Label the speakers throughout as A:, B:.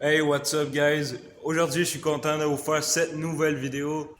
A: Hey, what's up guys? Aujourd'hui, je suis content de vous faire cette nouvelle vidéo.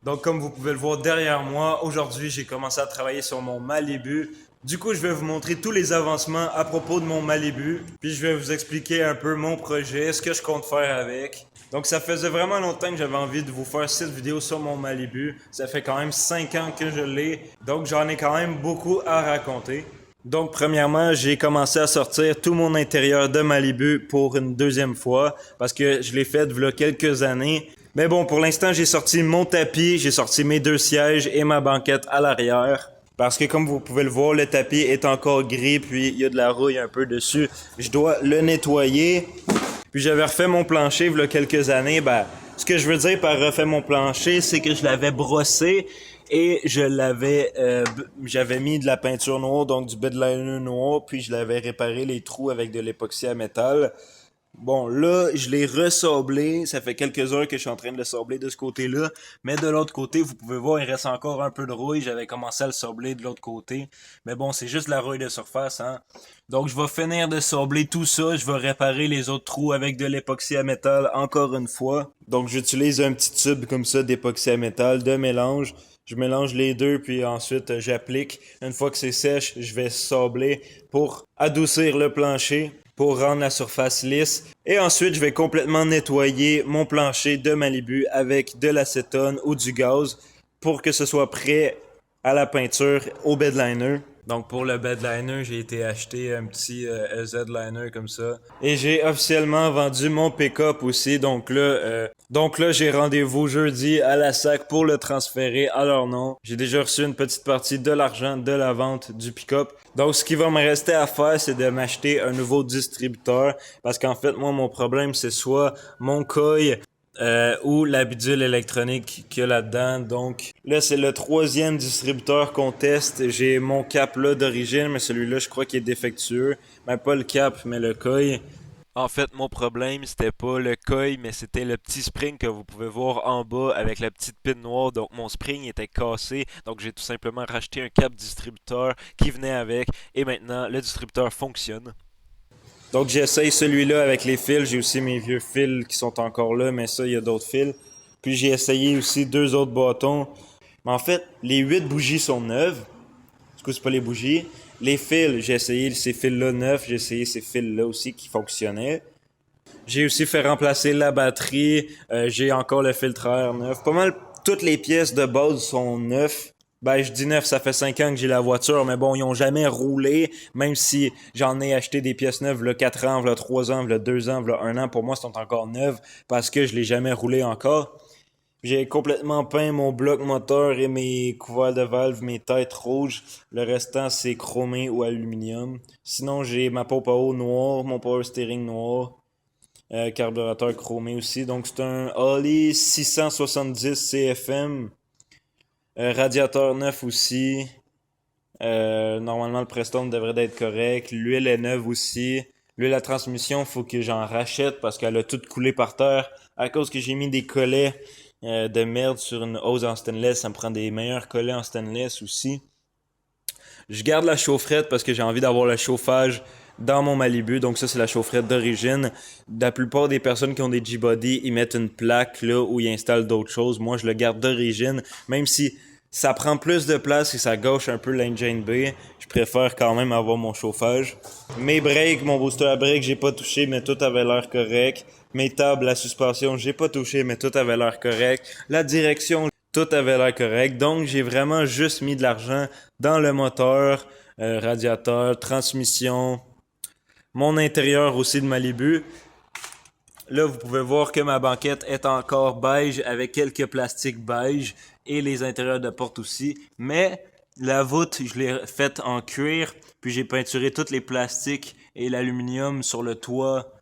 A: Donc, comme vous pouvez le voir derrière moi, aujourd'hui, j'ai commencé à travailler sur mon Malibu. Du coup, je vais vous montrer tous les avancements à propos de mon Malibu. Puis, je vais vous expliquer un peu mon projet, ce que je compte faire avec. Donc, ça faisait vraiment longtemps que j'avais envie de vous faire cette vidéo sur mon Malibu. Ça fait quand même 5 ans que je l'ai. Donc, j'en ai quand même beaucoup à raconter. Donc, premièrement, j'ai commencé à sortir tout mon intérieur de Malibu pour une deuxième fois parce que je l'ai fait il y a quelques années. Mais bon, pour l'instant, j'ai sorti mon tapis, j'ai sorti mes deux sièges et ma banquette à l'arrière. Parce que comme vous pouvez le voir, le tapis est encore gris, puis il y a de la rouille un peu dessus. Je dois le nettoyer. Puis j'avais refait mon plancher il y a quelques années. Ce que je veux dire par refait mon plancher, c'est que je l'avais brossé et j'avais mis de la peinture noire, donc du bedliner noir, puis je l'avais réparé les trous avec de l'époxy à métal. Bon, là, je l'ai ressablé. Ça fait quelques heures que je suis en train de le sabler de ce côté-là. Mais de l'autre côté, vous pouvez voir, il reste encore un peu de rouille. J'avais commencé à le sabler de l'autre côté. Mais bon, c'est juste la rouille de surface, hein. Donc, je vais finir de sabler tout ça. Je vais réparer les autres trous avec de l'époxy à métal encore une fois. Donc, j'utilise un petit tube comme ça d'époxy à métal, de mélange. Je mélange les deux, puis ensuite, j'applique. Une fois que c'est sèche, je vais sabler pour adoucir le plancher, pour rendre la surface lisse. Et ensuite, je vais complètement nettoyer mon plancher de Malibu avec de l'acétone ou du gaz pour que ce soit prêt à la peinture au bedliner. Donc pour le bedliner, j'ai été acheter un petit LZ-liner comme ça. Et j'ai officiellement vendu mon pick-up aussi. Donc là, j'ai rendez-vous jeudi à la SAC pour le transférer à leur nom. J'ai déjà reçu une petite partie de l'argent de la vente du pick-up. Donc ce qui va me rester à faire, c'est de m'acheter un nouveau distributeur. Parce qu'en fait, moi, mon problème, c'est soit mon coil ou la bidule électronique qu'il y a là-dedans. Donc là, c'est le troisième distributeur qu'on teste. J'ai mon cap là d'origine, mais celui-là, je crois qu'il est défectueux. Ben, pas le cap, mais le coil.
B: En fait, mon problème, c'était pas le coil, mais c'était le petit spring que vous pouvez voir en bas avec la petite pine noire. Donc, mon spring était cassé. Donc, j'ai tout simplement racheté un cap distributeur qui venait avec. Et maintenant, le distributeur fonctionne.
A: Donc j'essaye celui-là avec les fils. J'ai aussi mes vieux fils qui sont encore là, mais ça, il y a d'autres fils. Puis j'ai essayé aussi deux autres bâtons. Mais en fait, les 8 bougies sont neuves. Du coup, c'est pas les bougies. Les fils, j'ai essayé ces fils-là neufs. J'ai essayé ces fils-là aussi qui fonctionnaient. J'ai aussi fait remplacer la batterie. J'ai encore le filtre à air neuf. Pas mal toutes les pièces de base sont neuves. Ben, je dis neuf, ça fait 5 ans que j'ai la voiture, mais bon, ils ont jamais roulé, même si j'en ai acheté des pièces neuves, là, 4 ans, là, 3 ans, là, 2 ans, là, 1 an, pour moi, sont encore neuves, parce que je l'ai jamais roulé encore. J'ai complètement peint mon bloc moteur et mes couverts de valve, mes têtes rouges. Le restant, c'est chromé ou aluminium. Sinon, j'ai ma pompe à eau noire, mon power steering noir. Carburateur chromé aussi. Donc c'est un Holley 670 CFM. Radiateur neuf aussi. Normalement le Prestone devrait être correct. L'huile est neuve aussi. L'huile à transmission, faut que j'en rachète parce qu'elle a tout coulé par terre à cause que j'ai mis des collets de merde sur une hose en stainless. Ça me prend des meilleurs collets en stainless aussi. Je garde la chaufferette parce que j'ai envie d'avoir le chauffage dans mon Malibu. Donc ça, c'est la chaufferette d'origine. La plupart des personnes qui ont des G-Body, ils mettent une plaque là où ils installent d'autres choses. Moi, je le garde d'origine. Même si ça prend plus de place et ça gauche un peu l'engine bay, je préfère quand même avoir mon chauffage. Mes breaks, mon booster à break, j'ai pas touché, mais tout avait l'air correct. Mes tables, la suspension, j'ai pas touché, mais tout avait l'air correct. La direction, tout avait l'air correct. Donc, j'ai vraiment juste mis de l'argent dans le moteur, radiateur, transmission, mon intérieur aussi de Malibu. Là, vous pouvez voir que ma banquette est encore beige avec quelques plastiques beige et les intérieurs de porte aussi. Mais la voûte, je l'ai faite en cuir, puis j'ai peinturé tous les plastiques et l'aluminium sur le toit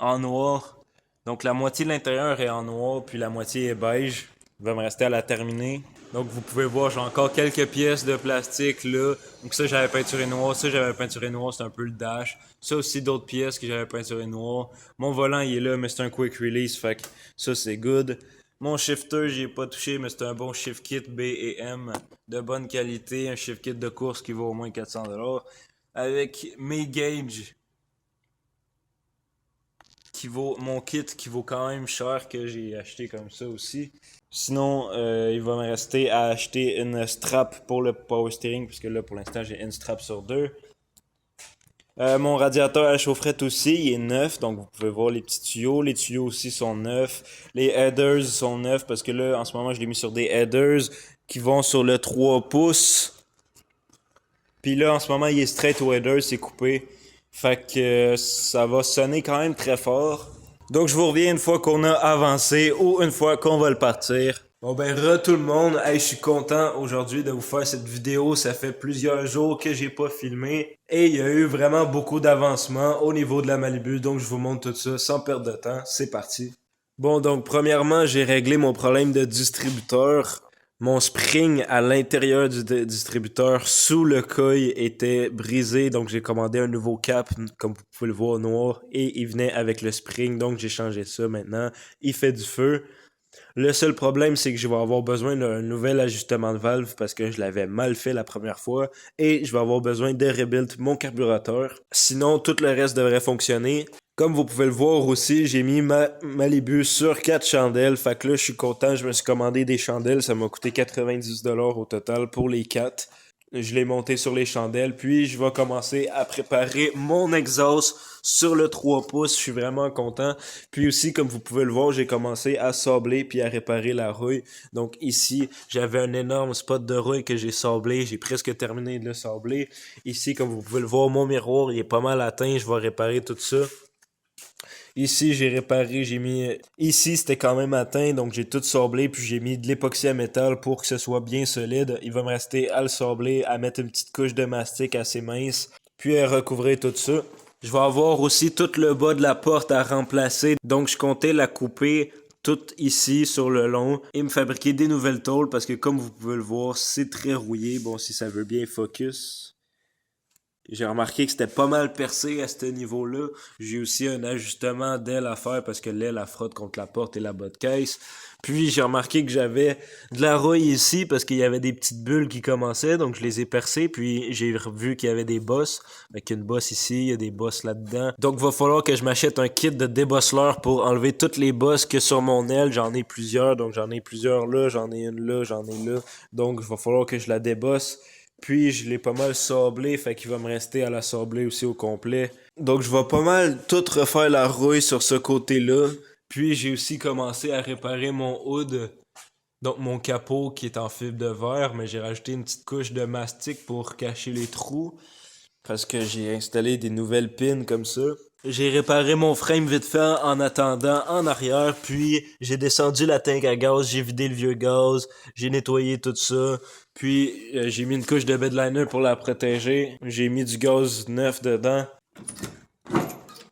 A: en noir. Donc la moitié de l'intérieur est en noir, puis la moitié est beige. Il va me rester à la terminer. Donc vous pouvez voir, j'ai encore quelques pièces de plastique là. Donc ça j'avais peinturé noir, ça j'avais peinturé noir, c'est un peu le dash. Ça aussi d'autres pièces que j'avais peinturé noir. Mon volant il est là, mais c'est un quick release, fait que ça c'est good. Mon shifter j'y ai pas touché, mais c'est un bon shift kit B et M de bonne qualité, un shift kit de course qui vaut au moins 400$. Avec mes gauges qui vaut mon kit qui vaut quand même cher que j'ai acheté comme ça aussi. Sinon, il va me rester à acheter une strap pour le power steering puisque là pour l'instant j'ai une strap sur deux. Mon radiateur à chaufferette aussi, il est neuf, donc vous pouvez voir les petits tuyaux. Les tuyaux aussi sont neufs. Les headers sont neufs parce que là, en ce moment, je l'ai mis sur des headers qui vont sur le 3 pouces. Puis là, en ce moment, il est straight au header, c'est coupé. Fait que ça va sonner quand même très fort. Donc je vous reviens une fois qu'on a avancé ou une fois qu'on va le partir. Bon ben tout le monde, hey, je suis content aujourd'hui de vous faire cette vidéo, ça fait plusieurs jours que j'ai pas filmé et il y a eu vraiment beaucoup d'avancement au niveau de la Malibu, donc je vous montre tout ça sans perdre de temps, c'est parti. Bon donc premièrement j'ai réglé mon problème de distributeur. Mon spring à l'intérieur du distributeur sous le coil était brisé, donc j'ai commandé un nouveau cap, comme vous pouvez le voir, noir, et il venait avec le spring, donc j'ai changé ça maintenant. Il fait du feu. Le seul problème, c'est que je vais avoir besoin d'un nouvel ajustement de valve parce que je l'avais mal fait la première fois et je vais avoir besoin de rebuild mon carburateur. Sinon, tout le reste devrait fonctionner. Comme vous pouvez le voir aussi, j'ai mis ma Malibu sur 4 chandelles. Fait que là, je suis content, je me suis commandé des chandelles. Ça m'a coûté 90$ au total pour les 4. Je l'ai monté sur les chandelles, puis je vais commencer à préparer mon exhaust sur le 3 pouces. Je suis vraiment content. Puis aussi, comme vous pouvez le voir, j'ai commencé à sabler puis à réparer la rouille. Donc ici, j'avais un énorme spot de rouille que j'ai sablé. J'ai presque terminé de le sabler. Ici, comme vous pouvez le voir, mon miroir, il est pas mal atteint. Je vais réparer tout ça. Ici, j'ai réparé, j'ai mis... Ici, c'était quand même atteint, donc j'ai tout sablé, puis j'ai mis de l'époxy à métal pour que ce soit bien solide. Il va me rester à le sabler, à mettre une petite couche de mastic assez mince, puis à recouvrir tout ça. Je vais avoir aussi tout le bas de la porte à remplacer, donc je comptais la couper toute ici sur le long et me fabriquer des nouvelles tôles parce que comme vous pouvez le voir, c'est très rouillé. Bon, si ça veut bien focus... J'ai remarqué que c'était pas mal percé à ce niveau-là. J'ai aussi un ajustement d'aile à faire parce que l'aile, elle frotte contre la porte et la bas de caisse. Puis j'ai remarqué que j'avais de la rouille ici parce qu'il y avait des petites bulles qui commençaient, donc je les ai percées. Puis j'ai vu qu'il y avait des bosses. Avec une bosse ici, il y a des bosses là-dedans. Donc il va falloir que je m'achète un kit de débosseleur pour enlever toutes les bosses que sur mon aile. J'en ai plusieurs, donc j'en ai plusieurs là, j'en ai une là, j'en ai là. Donc il va falloir que je la débosse. Puis je l'ai pas mal sablé, fait qu'il va me rester à la sabler aussi au complet. Donc je vais pas mal tout refaire la rouille sur ce côté-là. Puis j'ai aussi commencé à réparer mon hood, donc mon capot qui est en fibre de verre, mais j'ai rajouté une petite couche de mastic pour cacher les trous. Parce que j'ai installé des nouvelles pins comme ça. J'ai réparé mon frame vite fait en attendant en arrière, puis j'ai descendu la tank à gaz, j'ai vidé le vieux gaz, j'ai nettoyé tout ça, puis j'ai mis une couche de bedliner pour la protéger, j'ai mis du gaz neuf dedans.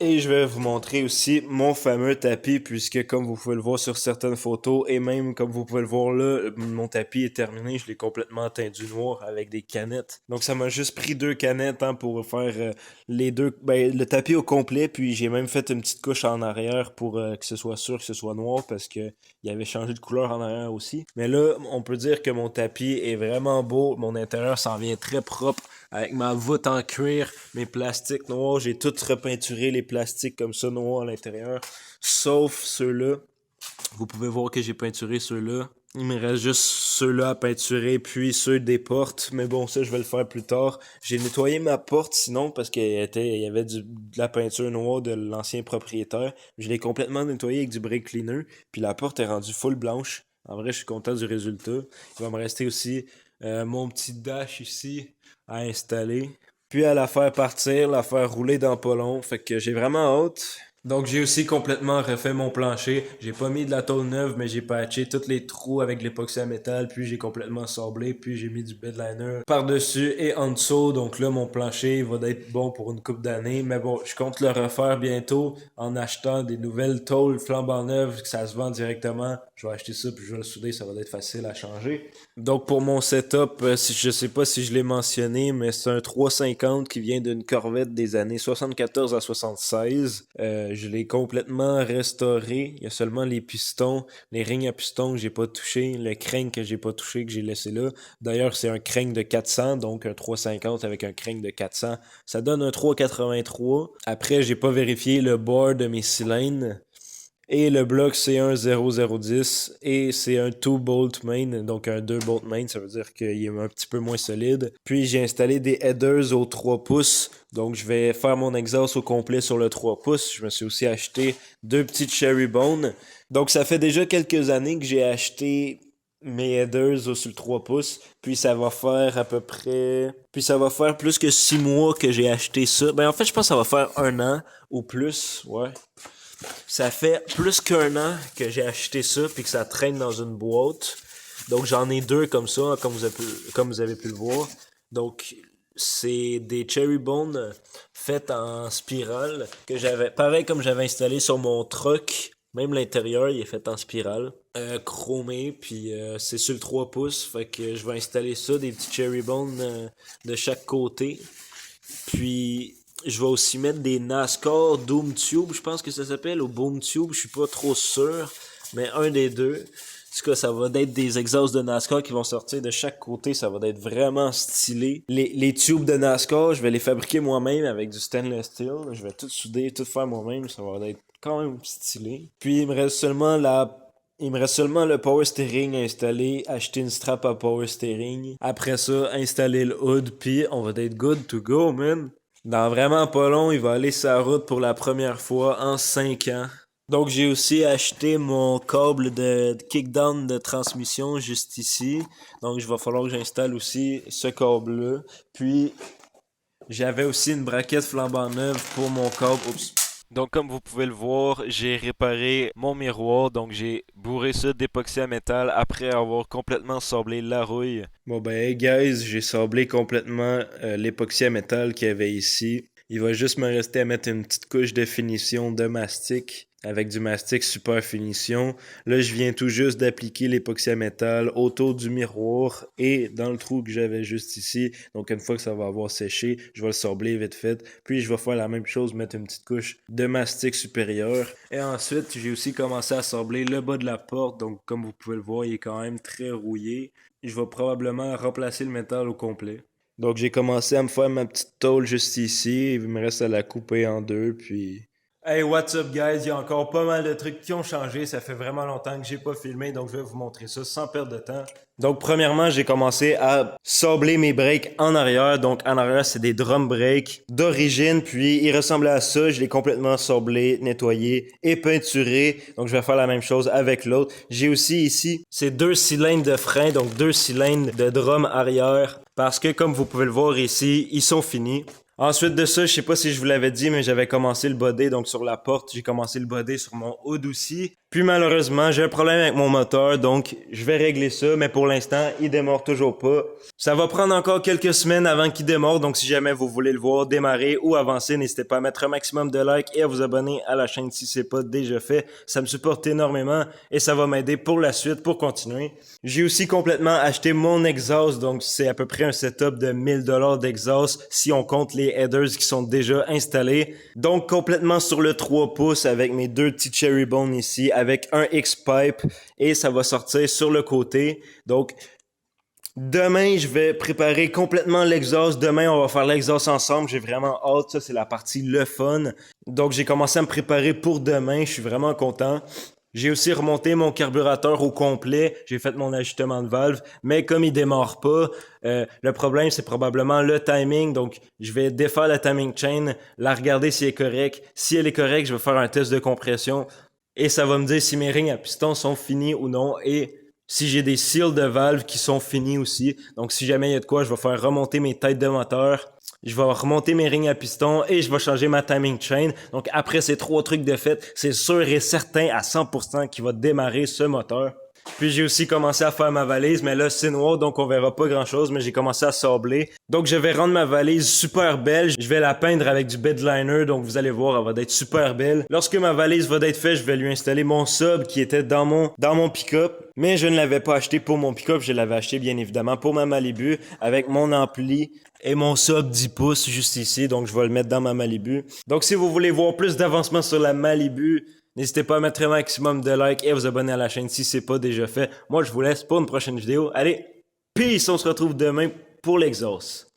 A: Et je vais vous montrer aussi mon fameux tapis, puisque comme vous pouvez le voir sur certaines photos, et même comme vous pouvez le voir là, mon tapis est terminé, je l'ai complètement teintu noir avec des canettes. Donc ça m'a juste pris 2 canettes pour faire les deux, le tapis au complet, puis j'ai même fait une petite couche en arrière pour que ce soit sûr que ce soit noir, parce que il avait changé de couleur en arrière aussi. Mais là, on peut dire que mon tapis est vraiment beau, mon intérieur s'en vient très propre, avec ma voûte en cuir, mes plastiques noirs, j'ai tout repeinturé les plastiques comme ça noirs à l'intérieur, sauf ceux-là. Vous pouvez voir que j'ai peinturé ceux-là. Il me reste juste ceux-là à peinturer, puis ceux des portes. Mais bon, ça, je vais le faire plus tard. J'ai nettoyé ma porte, sinon, parce qu'il y avait de la peinture noire de l'ancien propriétaire. Je l'ai complètement nettoyé avec du brake cleaner, puis la porte est rendue full blanche. En vrai, je suis content du résultat. Il va me rester aussi mon petit dash ici à installer. Puis à la faire partir, la faire rouler dans pas long. Fait que j'ai vraiment hâte. Donc j'ai aussi complètement refait mon plancher. J'ai pas mis de la tôle neuve, mais j'ai patché tous les trous avec l'époxy à métal, puis j'ai complètement sablé, puis j'ai mis du bedliner par-dessus et en dessous. Donc là, mon plancher va être bon pour une couple d'années. Mais bon, je compte le refaire bientôt en achetant des nouvelles tôles flambant neuves, que ça se vend directement. Je vais acheter ça, puis je vais le souder, ça va être facile à changer. Donc pour mon setup, je sais pas si je l'ai mentionné, mais c'est un 350 qui vient d'une Corvette des années 74 à 76. Je l'ai complètement restauré. Il y a seulement les pistons, les rings à pistons que j'ai pas touché, le crank que j'ai pas touché, que j'ai laissé là. D'ailleurs, c'est un crank de 400, donc un 350 avec un crank de 400. Ça donne un 383. Après, j'ai pas vérifié le bord de mes cylindres. Et le bloc, c'est un 0010 et c'est un 2-bolt main, donc un 2-bolt main, ça veut dire qu'il est un petit peu moins solide. Puis j'ai installé des headers au 3 pouces, donc je vais faire mon exhaust au complet sur le 3 pouces. Je me suis aussi acheté deux petites Cherry Bone. Donc ça fait déjà quelques années que j'ai acheté mes headers sur le 3 pouces, puis ça va faire à peu près... Puis ça va faire plus que 6 mois que j'ai acheté ça. Ben en fait, je pense que ça va faire un an ou plus, ouais. Ça fait plus qu'un an que j'ai acheté ça puis que ça traîne dans une boîte. Donc j'en ai deux comme ça, comme vous avez pu le voir. Donc c'est des Cherry Bone faites en spirale que j'avais, pareil comme j'avais installé sur mon truck. Même l'intérieur il est fait en spirale, chromé, puis c'est sur le 3 pouces. Fait que je vais installer ça, des petits Cherry Bone de chaque côté. Puis je vais aussi mettre des NASCAR Doom Tube, je pense que ça s'appelle, ou Boom Tube, je suis pas trop sûr, mais un des deux. En tout cas, ça va être des exhausts de NASCAR qui vont sortir de chaque côté, ça va être vraiment stylé. Les tubes de NASCAR, je vais les fabriquer moi-même avec du stainless steel, je vais tout souder, tout faire moi-même, ça va être quand même stylé. Puis il me reste seulement le power steering à installer, acheter une strap à power steering. Après ça, installer le hood, puis on va être good to go, man. Dans vraiment pas long, il va aller sur la route pour la première fois en 5 ans. Donc j'ai aussi acheté mon câble de kickdown de transmission juste ici. Donc il va falloir que j'installe aussi ce câble-là. Puis j'avais aussi une braquette flambant neuve pour mon câble. Oups.
B: Donc, comme vous pouvez le voir, j'ai réparé mon miroir. Donc, j'ai bourré ça d'époxy à métal après avoir complètement sablé la rouille.
A: Bon ben hey guys, j'ai sablé complètement l'époxy à métal qu'il y avait ici. Il va juste me rester à mettre une petite couche de finition de mastic avec du mastic super finition. Là, je viens tout juste d'appliquer l'époxy à métal autour du miroir et dans le trou que j'avais juste ici. Donc, une fois que ça va avoir séché, je vais le sabler vite fait. Puis, je vais faire la même chose, mettre une petite couche de mastic supérieur. Et ensuite, j'ai aussi commencé à sabler le bas de la porte. Donc, comme vous pouvez le voir, il est quand même très rouillé. Je vais probablement remplacer le métal au complet. Donc j'ai commencé à me faire ma petite tôle juste ici. Il me reste à la couper en deux, puis... Hey, what's up guys? Il y a encore pas mal de trucs qui ont changé. Ça fait vraiment longtemps que j'ai pas filmé, donc je vais vous montrer ça sans perdre de temps. Donc premièrement, j'ai commencé à sabler mes breaks en arrière. Donc en arrière, c'est des drum brakes d'origine, puis ils ressemblaient à ça. Je l'ai complètement sablé, nettoyé et peinturé. Donc je vais faire la même chose avec l'autre. J'ai aussi ici, c'est 2 cylindres de frein, donc 2 cylindres de drum arrière. Parce que comme vous pouvez le voir ici, ils sont finis. Ensuite de ça, je sais pas si je vous l'avais dit, mais j'avais commencé le body, donc sur la porte, j'ai commencé le body sur mon hood aussi. Puis malheureusement, j'ai un problème avec mon moteur, donc je vais régler ça, mais pour l'instant, il démarre toujours pas. Ça va prendre encore quelques semaines avant qu'il démarre, donc si jamais vous voulez le voir démarrer ou avancer, n'hésitez pas à mettre un maximum de likes et à vous abonner à la chaîne si c'est pas déjà fait. Ça me supporte énormément et ça va m'aider pour la suite, pour continuer. J'ai aussi complètement acheté mon exhaust, donc c'est à peu près un setup de 1000$ d'exhaust si on compte les headers qui sont déjà installés. Donc complètement sur le 3 pouces avec mes deux petits Cherry Bone ici, avec un X-Pipe et ça va sortir sur le côté. Donc demain, je vais préparer complètement l'exhaust. Demain, on va faire l'exhaust ensemble. J'ai vraiment hâte. Ça, c'est la partie le fun. Donc, j'ai commencé à me préparer pour demain. Je suis vraiment content. J'ai aussi remonté mon carburateur au complet. J'ai fait mon ajustement de valve. Mais comme il démarre pas, le problème, c'est probablement le timing. Donc, je vais défaire la timing chain, la regarder si elle est correcte. Si elle est correcte, je vais faire un test de compression. Et ça va me dire si mes rings à piston sont finis ou non. Et si j'ai des seals de valve qui sont finis aussi. Donc, si jamais il y a de quoi, je vais faire remonter mes têtes de moteur. Je vais remonter mes rings à piston et je vais changer ma timing chain. Donc après ces 3 trucs de fait, c'est sûr et certain à 100% qu'il va démarrer ce moteur. Puis j'ai aussi commencé à faire ma valise, mais là c'est noir donc on verra pas grand chose, mais j'ai commencé à sabler. Donc je vais rendre ma valise super belle, je vais la peindre avec du bedliner, donc vous allez voir, elle va être super belle. Lorsque ma valise va être faite, je vais lui installer mon sub qui était dans mon pick-up, mais je ne l'avais pas acheté pour mon pick-up, je l'avais acheté bien évidemment pour ma Malibu avec mon ampli et mon sub 10 pouces juste ici, donc je vais le mettre dans ma Malibu. Donc si vous voulez voir plus d'avancement sur la Malibu, n'hésitez pas à mettre un maximum de likes et à vous abonner à la chaîne si c'est pas déjà fait. Moi, je vous laisse pour une prochaine vidéo. Allez, peace! On se retrouve demain pour l'exhaust.